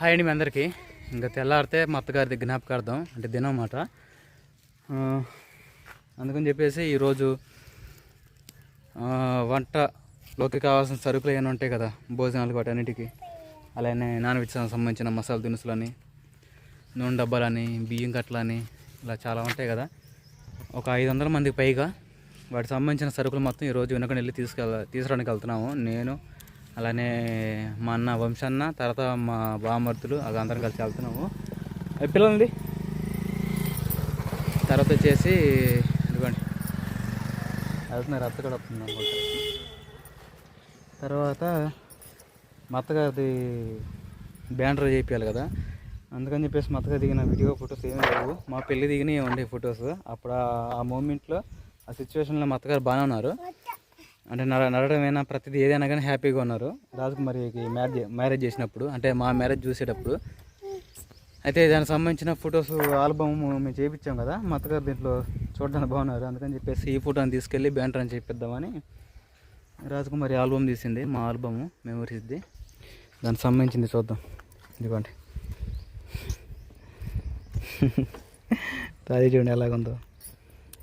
Hi అండి మీ అందరికీ. ఇంకా తెల్లారితే మా అత్తగారిది జ్ఞాపకార్థం అంటే దినం అన్నమాట. అందుకని చెప్పేసి ఈరోజు వంటలోకి కావాల్సిన సరుకులు ఏమైనా ఉంటాయి కదా, భోజనాలకు వాటన్నిటికీ, అలానే నాన్ వెజ్ సంబంధించిన మసాలా దినుసులని, నూనె డబ్బాలని, బియ్యం కట్టలని, ఇలా చాలా ఉంటాయి కదా. ఒక 500 మందికి పైగా వాటికి సంబంధించిన సరుకులు మొత్తం ఈరోజు వెనకని వెళ్ళి తీసుకురావడానికి వెళ్తున్నాము. నేను అలానే మా అన్న వంశన్న, తర్వాత మా బామర్తులు అది అందరం కలిసి వెళ్తున్నాము. అది పిల్లలండి. తర్వాత వచ్చేసి ఇదిగోండి వెళ్తున్నారు, అత్త కూడా వస్తుంది అనుకుంటా. తర్వాత మా అత్తగారిది బ్యానర్ చేయించాలి కదా, అందుకని చెప్పేసి మా అత్తగారు దిగిన వీడియో ఫొటోస్ ఏమీ లేవు. మా పెళ్ళి దిగినవి ఉండే ఫొటోస్. అప్పుడు ఆ మూమెంట్లో ఆ సిచ్యువేషన్లో మా అత్తగారు బాగానే ఉన్నారు, అంటే నడవడమైనా ప్రతిదీ ఏదైనా కానీ హ్యాపీగా ఉన్నారు. రాజకుమారికి మ్యారేజ్ చేసినప్పుడు, అంటే మా మ్యారేజ్ చూసేటప్పుడు అయితే దానికి సంబంధించిన ఫొటోస్ ఆల్బమ్ మేము చేయించాం కదా. మా అత్తగారు దీంట్లో చూడడానికి బాగున్నారు, అందుకని చెప్పేసి ఈ ఫోటోని తీసుకెళ్ళి బ్యానర్ అని చేపిద్దామని రాజకుమారి ఆల్బమ్ తీసింది. మా ఆల్బము మెమరీస్ది, దానికి సంబంధించింది చూద్దాం. ఇదిగోండి రాజు చూడండి ఎలాగుందో.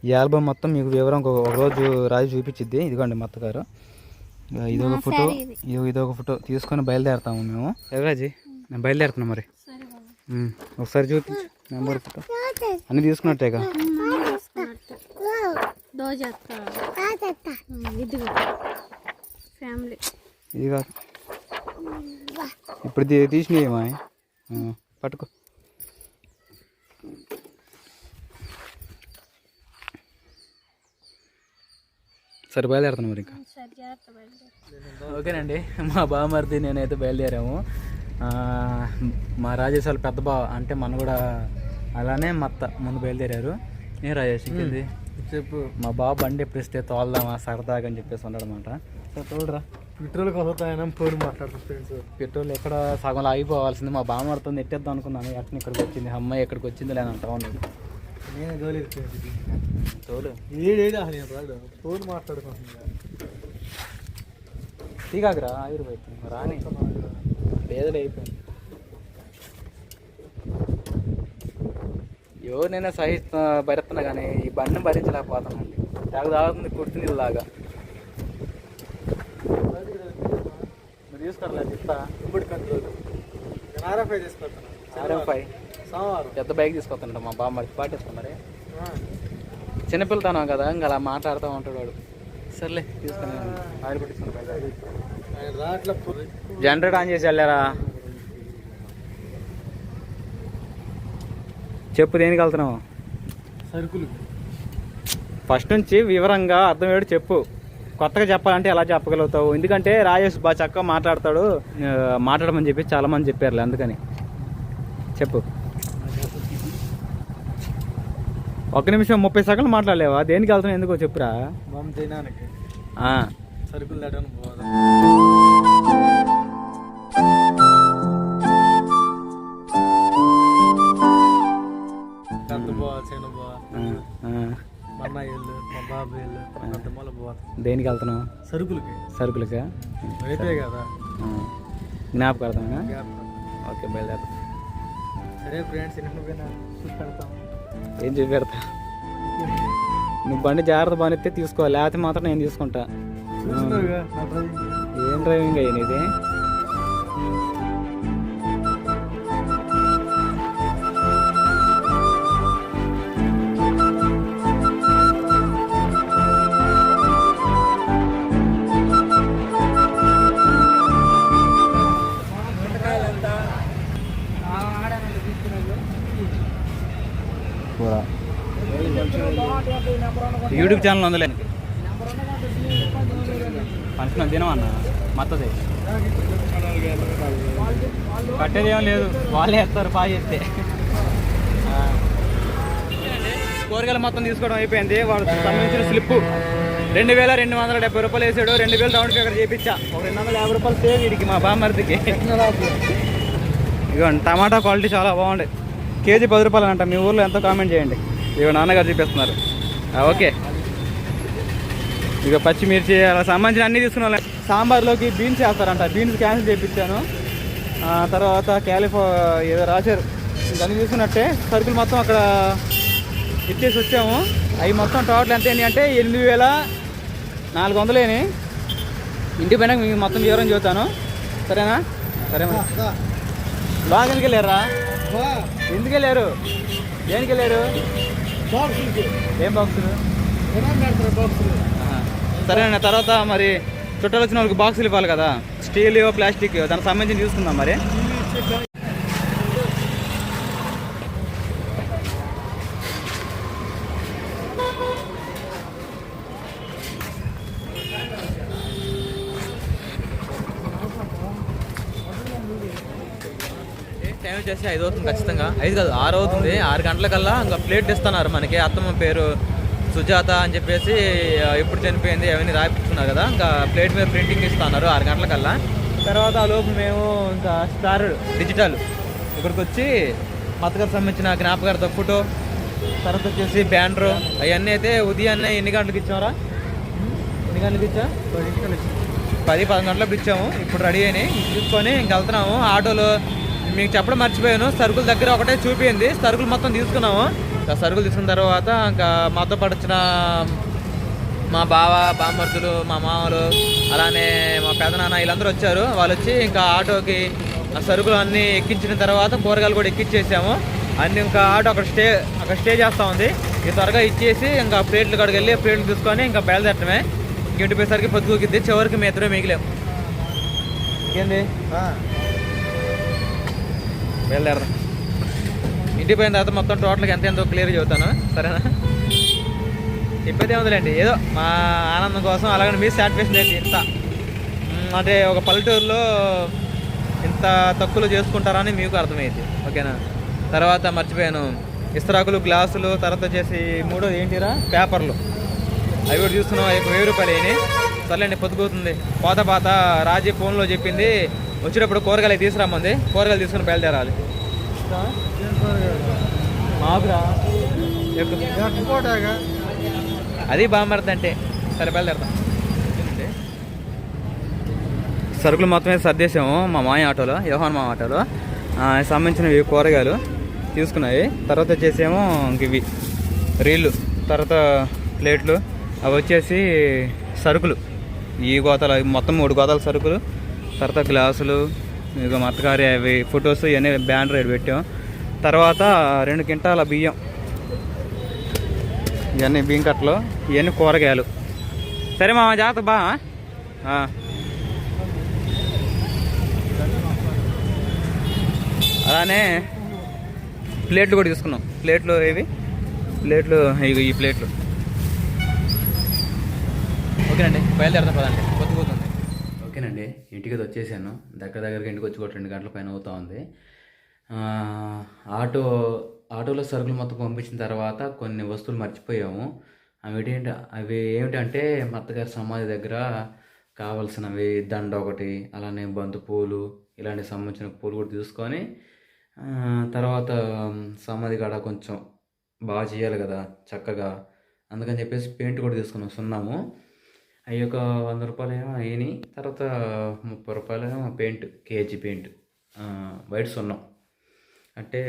ఈ ఆల్బమ్ మొత్తం మీకు వివరం ఒక రోజు రాజు చూపించిద్ది. ఇదిగోండి మా అత్తగారు, ఇదొక ఫోటో, ఇదొక ఫోటో తీసుకొని బయలుదేరుతాము మేము. రాజీ నేను బయలుదేరుతున్నా మరి, ఒకసారి చూపించు నెంబర్ ఫోటో. అన్నీ తీసుకున్నట్టేగా. ఇది కాదు ఇప్పుడు తీసినమా, పట్టుకో. సరే బయలుదేరుతాను మరి ఇంకా. ఓకేనండి, మా బావమరిది నేనైతే బయలుదేరాము. మా రాజేష్ వాళ్ళ పెద్ద బావ అంటే మన కూడా అలానే మత్త ముందు బయలుదేరారు. ఏం రాజేష్ ఇంకేంది చెప్పు. మా బావ బండి ఎప్పుడు ఇస్తే తోలుదామా సరదాగా అని చెప్పేసి ఉన్నాడు అనమాట. తోడురా, పెట్రోల్ కొలతాయన ఫోన్ మాట్లాడుతుంది. పెట్రోల్ ఎక్కడ సగంలో ఆగిపోవాల్సింది. మా బావ మడుతుంది ఎట్టేద్దాం అనుకున్నాను, ఎక్కడ ఇక్కడికి వచ్చింది, అమ్మాయి ఎక్కడికి వచ్చింది లేనంటా ఉన్నాడు. నేను తోలు ఫోన్ మాట్లాడుకుంటున్నా. తీగాకరా ఆయుర్వేదం రాని పేదలు అయిపోయింది. ఎవరినైనా భరిస్తున్నా కానీ ఈ బండిని భరించలేకపోతానండి. తాగుతుంది కుర్తి లాగా. మీరు తీసుకోవట్లేదు చెప్తా. ఇప్పుడు కంట్రోల్ RF తీసుకొస్తాను. RF పెద్ద బైక్ తీసుకొస్తానంట మా బామ్మ. పాటిస్తాం మరి, చిన్నపిల్లతాను కదా, ఇంకా అలా మాట్లాడుతూ ఉంటాడు వాడు. సర్లే తీసుకుని ఆయిల్ కొట్టించుకుని జనరేటర్ ఆన్ చేసి వెళ్ళారా. చెప్పు దేనికి వెళ్తున్నావు? సరుకులు. ఫస్ట్ నుంచి వివరంగా అర్థమయ్యేది చెప్పు. కొత్తగా చెప్పాలంటే ఎలా చెప్పగలుగుతావు? ఎందుకంటే రాజేష్ బాగా చక్కగా మాట్లాడతాడు, మాట్లాడమని చెప్పి చాలామంది చెప్పారులే, అందుకని చెప్పు. 1 నిమిషం 30 సెకండ్లు మాట్లాడలేవా? దేనికి వెళ్తున్నావు, ఎందుకో చెప్పురా. సరుకులు దేనికి వెళ్తున్నావు? సరుకులకా? జ్ఞాపకార్థంగా. ఓకే బయలుదేరుతా. సరే ఫ్రెండ్స్, ఏం చూపెడతా. నువ్వు బండి జాగ్రత్త బానిస్తే తీసుకో, లేకపోతే మాత్రం నేను తీసుకుంటా. ఏం డ్రైవింగ్ అయ్యి నీది? యూట్యూబ్ ఛానల్ ఉందిలే, ఫంక్షన్ తినం అన్న మత్తది కట్టేదేం లేదు, వాళ్ళే వేస్తారు బాగా చేస్తే. కూరగాయలు మొత్తం తీసుకోవడం అయిపోయింది. వాడు సంబంధించిన స్లిప్పు 2270 రూపాయలు వేసాడు. 2000 రౌండ్ ఫిగర్ చేయించా. ఒక 250 రూపాయలు సేవ్ వీడికి, మా బామ్మర్దికి. ఇదిగోండి టమాటా క్వాలిటీ చాలా బాగుంది. కేజీ 10 రూపాయలు అంట. మీ ఊర్లో ఎంతో కామెంట్ చేయండి. ఇక నాన్నగారు చూపిస్తున్నారు. ఓకే, ఇక పచ్చిమిర్చి అలా సంబంధించిన అన్నీ తీసుకున్న. సాంబార్లోకి బీన్స్ వేస్తారంట, బీన్స్ క్యాన్సిల్ చేయించాను. తర్వాత ఏదో రాశారు. దాన్ని చూసుకున్నట్టే సరుకులు మొత్తం అక్కడ ఇచ్చేసి వచ్చాము. అవి మొత్తం టోటల్ ఎంత ఏంటి అంటే 8,400 ఇంటి పైన మీకు మొత్తం వివరం చెబుతాను, సరేనా? సరే మరి బాగా ఎందుకు వెళ్ళారా? ఎందుకు వెళ్ళారు? దేనికి వెళ్ళారు? ఏం బాక్సులు? సరేనా. తర్వాత మరి చుట్టాలు వచ్చిన వాళ్ళకి బాక్సులు ఇవ్వాలి కదా, స్టీల్ ప్లాస్టిక్, దానికి సంబంధించి తీసుకుందాం మరి. టైం వచ్చేసి 5 అవుతుంది ఖచ్చితంగా. 5 కాదు 6 అవుతుంది. 6 గంటలకల్లా ఇంకా ప్లేట్ ఇస్తున్నారు మనకి. అత్తమ్మ పేరు సుజాత అని చెప్పేసి ఎప్పుడు చనిపోయింది అవన్నీ రాయించుకున్నారు కదా, ఇంకా ప్లేట్ మీద ప్రింటింగ్ ఇస్తున్నారు 6 గంటలకల్లా. తర్వాత ఆ లోపు మేము ఇంకా స్టార్ డిజిటల్ ఇక్కడికి వచ్చి మతగారికి సంబంధించిన జ్ఞాపకార్థ ఫోటో, తర్వాత వచ్చేసి బ్యానరు అవన్నీ అయితే ఉదయాన్నే ఎన్ని గంటలకు ఇచ్చామరా? ఎన్ని గంటలకు ఇచ్చా? 10-11 గంటలకు ఇచ్చాము. ఇప్పుడు రెడీ అయినాయి తీసుకొని ఇంక వెళ్తున్నాము. ఆటోలో మీకు చెప్పడం మర్చిపోయాను, సరుకుల దగ్గర ఒకటే చూపించింది. సరుకులు మొత్తం తీసుకున్నాము. ఇంకా సరుకులు తీసుకున్న తర్వాత ఇంకా మాతో పాటు వచ్చిన మా బామర్దులు, మా మామలు, అలానే మా పెదనాన్న వీళ్ళందరూ వచ్చారు. వాళ్ళు వచ్చి ఇంకా ఆటోకి ఆ సరుకులు అన్నీ ఎక్కించిన తర్వాత కూరగాయలు కూడా ఎక్కించేసాము. అన్నీ ఇంకా ఆటో అక్కడ స్టే చేస్తూ ఉంది. ఇక త్వరగా ఇచ్చేసి ఇంకా ప్లేట్లు కాడికి వెళ్ళి ప్లేట్లు తీసుకొని ఇంకా బయలుదేరటమే. ఇంటికి పోయేసరికి పొద్దుకిద్ది. చివరికి మీ ఇద్దరు మిగిలాము. ఏంది బయలుదేరదాం. ఇంటికి పోయిన తర్వాత మొత్తం టోటల్గా ఎంతో క్లియర్ చెబుతాను, సరేనా? చెప్పేదే ఉందిలేండి, ఏదో మా ఆనందం కోసం. అలాగని మీ సాటిస్ఫాక్షన్ అయితే ఇంత అంటే ఒక పల్లెటూరులో ఇంత తక్కువలో చేసుకుంటారని మీకు అర్థమైంది, ఓకేనా? తర్వాత మర్చిపోయాను, ఇస్తరాకులు, గ్లాసులు, తర్వాత వచ్చేసి మూడోది ఏంటిరా పేపర్లు, అవి కూడా చూస్తున్నాం. అవి 1000 రూపాయలు అయినాయి. సర్లేండి పొద్దుపోతుంది. పాత రాజీ ఫోన్లో చెప్పింది వచ్చేటప్పుడు కూరగాయలు తీసుకురామంది. కూరగాయలు తీసుకుని బయలుదేరాలి. మాకురా అది బాగుపడుతుందంటే సరే బయలుదేరదాం. సరుకులు మొత్తమే సర్దేశాము మా మాయ ఆటోలో, యోహాన్ మా ఆటోలో. సంబంధించినవి కూరగాయలు తీసుకున్నాయి. తర్వాత వచ్చేసేమో ఇవి రీళ్ళు, తర్వాత ప్లేట్లు, అవి వచ్చేసి సరుకులు. ఈ గోతాలు మొత్తం 3 గోతాల సరుకులు, తర్వాత గ్లాసులు, ఇక మత్తకారి అవి ఫొటోస్ ఇవన్నీ బ్యానర్ రేట్ పెట్టాం. తర్వాత 2 క్వింటాల బియ్యం, ఇవన్నీ బియ్యం కట్టలు, ఇవన్నీ కూరగాయలు. సరే మా జాగ్రత్త బా. అలానే ప్లేట్లు కూడా తీసుకున్నాం. ప్లేట్లు ఈ ప్లేట్లు. ఓకేనండి బయలుదేరదాం పదండి, పొద్దుపోతుంది. ఓకేనండి ఇంటికి వచ్చేసాను. దగ్గరగా ఇంటికి వచ్చి 2 గంటల పైన అవుతా ఉంది. ఆటోలో సరుకులు మొత్తం పంపించిన తర్వాత కొన్ని వస్తువులు మర్చిపోయాము. అవి ఏమిటంటే మా అత్తగారి సమాధి దగ్గర కావాల్సినవి దండ ఒకటి, అలానే బంతి పూలు, ఇలాంటి సంబంధించిన పూలు కూడా తీసుకొని తర్వాత సమాధి కాడ కొంచెం బాగా చేయాలి కదా చక్కగా, అందుకని చెప్పేసి పెయింట్ కూడా తీసుకున్నాం. సున్నాము అవి ఒక 100 రూపాయలు ఏమో అయినాయి. తర్వాత 30 రూపాయలు ఏమో పెయింట్, కేజీ పెయింట్, వైట్ సున్నం. అంటే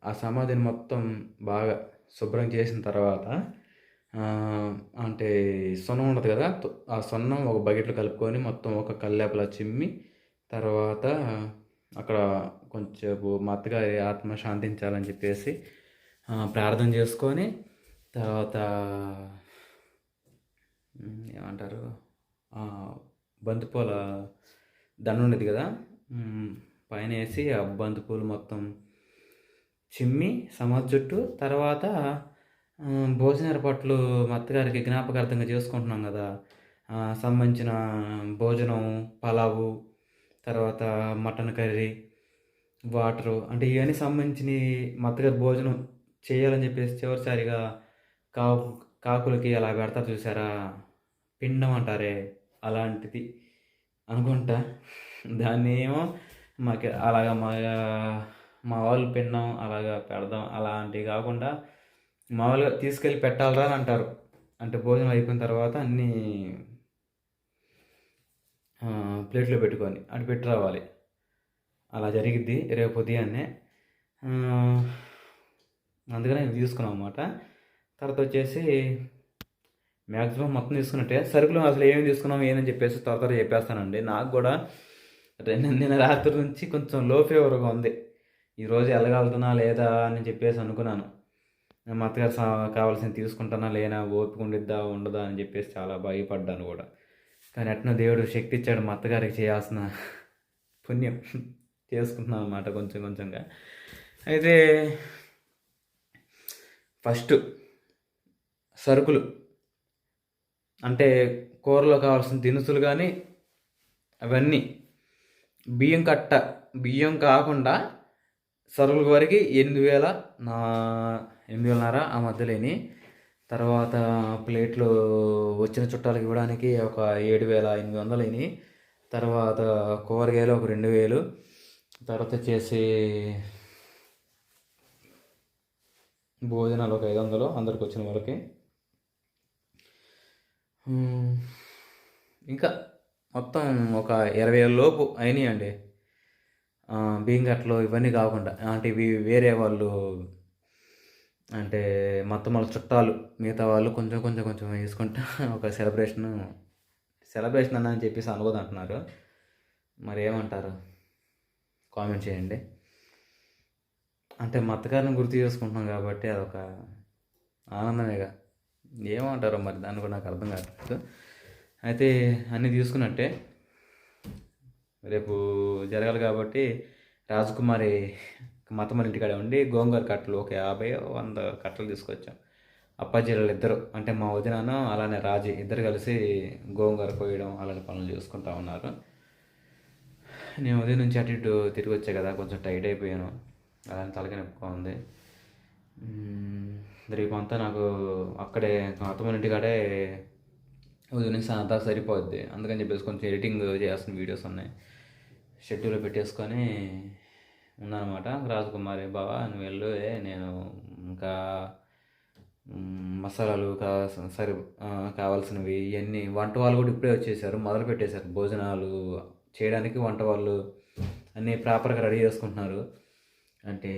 ఆ సమాధిని మొత్తం బాగా శుభ్రం చేసిన తర్వాత అంటే సున్నం ఉంటుంది కదా, ఆ సున్నం ఒక బకెట్లో కలుపుకొని మొత్తం ఒక కల్లేపలా చిమ్మి తర్వాత అక్కడ కొంచెంసేపు మా అత్తగారి ఆత్మ శాంతించాలని చెప్పేసి ప్రార్థన చేసుకొని తర్వాత ఏమంటారు బంతిపూల దండ ఉండేది కదా పైన వేసి ఆ బంతిపూలు మొత్తం చిమ్మి సమాధి చుట్టూ తర్వాత భోజన ఏర్పాట్లు మా అత్తగారికి జ్ఞాపకార్థంగా చేసుకుంటున్నాం కదా, సంబంధించిన భోజనం, పలావు, తర్వాత మటన్ కర్రీ, వాటరు, అంటే ఇవన్నీ సంబంధించిన మా అత్తగారి భోజనం చేయాలని చెప్పేసి చివరిసారిగా కాకులకి అలా పెడతారు చూసారా, పిండం అంటారే అలాంటిది అనుకుంటా. దాన్ని ఏమో మాకు అలాగా మా వాళ్ళు పిండం అలాగా పెడదాం, అలాంటివి కాకుండా మామూలుగా తీసుకెళ్ళి పెట్టాలరా అని అంటారు. అంటే భోజనం అయిపోయిన తర్వాత అన్నీ ప్లేట్లో పెట్టుకొని అటు పెట్టి రావాలి. అలా జరిగిద్ది రేపు ఉదయాన్నే. అందుకనే ఇవి తీసుకున్నాం అన్నమాట. తర్వాత వచ్చేసి మ్యాక్సిమం మొత్తం తీసుకున్నట్టే. సరుకులు అసలు ఏమేమి తీసుకున్నాం ఏందని చెప్పేసి త్వర చెప్పేస్తానండి. నాకు కూడా నిన్న రాత్రి నుంచి కొంచెం లో ఫీవర్గా ఉంది. ఈరోజు వెళ్ళగలుగుతున్నా లేదా అని చెప్పేసి అనుకున్నాను. మా అత్తగారు కావాల్సింది తీసుకుంటానా లేనా, ఓపిక ఉండిద్దా ఉండదా అని చెప్పేసి చాలా భయపడ్డాను కూడా. కానీ ఎట్నో దేవుడు శక్తి ఇచ్చాడు, మా అత్తగారికి చేయాల్సిన పుణ్యం చేసుకుంటున్నాను అన్నమాట కొంచెం కొంచెంగా. అయితే ఫస్ట్ సరుకులు అంటే కూరలో కావాల్సిన దినుసులు కానీ అవన్నీ బియ్యం కాకుండా సరుకుల వరకు 8,500 ఆ మధ్యలోని. తర్వాత ప్లేట్లు వచ్చిన చుట్టాలకు ఇవ్వడానికి ఒక 7,800 తర్వాత కూరగాయలు ఒక 2,000. తర్వాత వచ్చేసి భోజనాలు ఒక 500 అందరికి వచ్చిన వాళ్ళకి. ఇంకా మొత్తం ఒక 20,000 లోపు అయినాయండి. బియ్యం కట్టలు ఇవన్నీ కాకుండా. అంటే ఇవి వేరే వాళ్ళు అంటే మొత్తం వాళ్ళ చుట్టాలు మిగతా వాళ్ళు కొంచెం కొంచెం కొంచెం వేసుకుంటా ఒక సెలబ్రేషన్ అని చెప్పేసి అనుకోదంటున్నారు. మరి ఏమంటారు కామెంట్ చేయండి. అంటే మా అత్తగారిని గుర్తు చేసుకుంటున్నాం కాబట్టి అదొక ఆనందమేగా. ఏమంటారో మరి దాన్ని కూడా నాకు అర్థం కావట్లేదు. అయితే అన్నీ తీసుకున్నట్టే రేపు జరగాలి కాబట్టి రాజకుమారి మతమల ఇంటికాడ ఉండి గోంగూర కట్టలు ఒక 50-100 కట్టలు తీసుకొచ్చాం. అప్పాజీలు ఇద్దరు అంటే మా వదినాను అలానే రాజీ ఇద్దరు కలిసి గోంగూర కోయడం అలాంటి పనులు చూసుకుంటా ఉన్నారు. నేను ఉదయం నుంచి అటు ఇటు తిరిగి వచ్చా కదా, కొంచెం టైట్ అయిపోయాను. అలానే తలకి నొప్పిగా ఉంది. రేపు అంతా నాకు అక్కడే అత్తమ్మ ఇంటికాడే ఉదయం నుంచి అంతా సరిపోద్ది. అందుకని చెప్పేసి కొంచెం ఎడిటింగ్ చేస్తున్న వీడియోస్ ఉన్నాయి, షెడ్యూల్లో పెట్టేసుకొని ఉన్నానమాట. రాజకుమారి బావ నువ్వు వెళ్ళు, నేను ఇంకా మసాలాలు కావాల్సినవి ఇవన్నీ వంట వాళ్ళు కూడా ఇప్పుడే వచ్చేసారు, మొదలు పెట్టేశారు భోజనాలు చేయడానికి. వంట వాళ్ళు అన్నీ ప్రాపర్గా రెడీ చేసుకుంటున్నారు. అంటే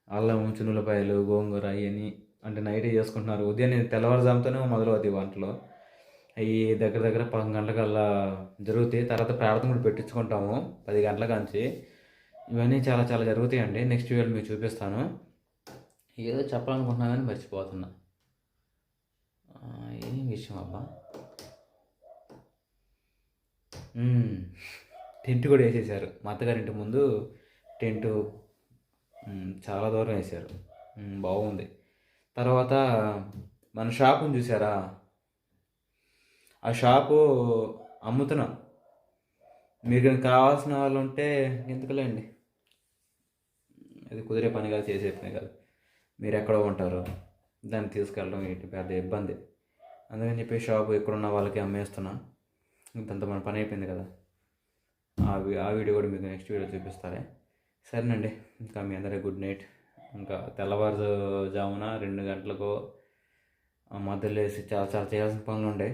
అల్లం, చున్నులపాయలు, గోంగూర ఇవన్నీ అంటే నైటే చేసుకుంటున్నారు. ఉదయం తెల్లవారుజాముతోనే మొదలవుతాయి వంటలు. అవి దగ్గర 11 గంటలకల్లా జరుగుతాయి. తర్వాత ప్రార్థన కూడా పెట్టించుకుంటాము 10 గంటల కాంచి. ఇవన్నీ చాలా చాలా జరుగుతాయండి. నెక్స్ట్ వీడియో మీకు చూపిస్తాను. ఏదో చెప్పాలనుకుంటున్నా కానీ మర్చిపోతున్నా. ఏం విషయం అబ్బా, టెంట్ కూడా వేసేసారు మా అత్తగారింటి ముందు. టెంటు చాలా దూరం వేశారు, బాగుంది. తర్వాత మన షాపుని చూసారా, ఆ షాపు అమ్ముతున్నాం. మీరు కనుక కావాల్సిన వాళ్ళు ఉంటే ఎందుకులేండి, అది కుదిరే పని కాదు, చేసే పని కాదు. మీరు ఎక్కడో ఉంటారు, దాన్ని తీసుకెళ్ళడం ఏంటి పెద్ద ఇబ్బంది. అందుకని చెప్పి షాపు ఎక్కడున్న వాళ్ళకి అమ్మేస్తున్నా. ఇంతంత మన పని అయిపోయింది కదా. ఆ వీడియో కూడా మీకు నెక్స్ట్ వీడియో చూపిస్తారే. సరేనండి, ఇంకా మీ అందరికీ గుడ్ నైట్. ఇంకా తెల్లవారుజామున 2 గంటలకు మధ్యలో వేసి చాలా చాలా చేయాల్సిన పనులు ఉండే.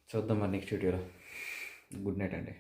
చూద్దాం మరి నెక్స్ట్ వీడియోలో. గుడ్ నైట్ అండి.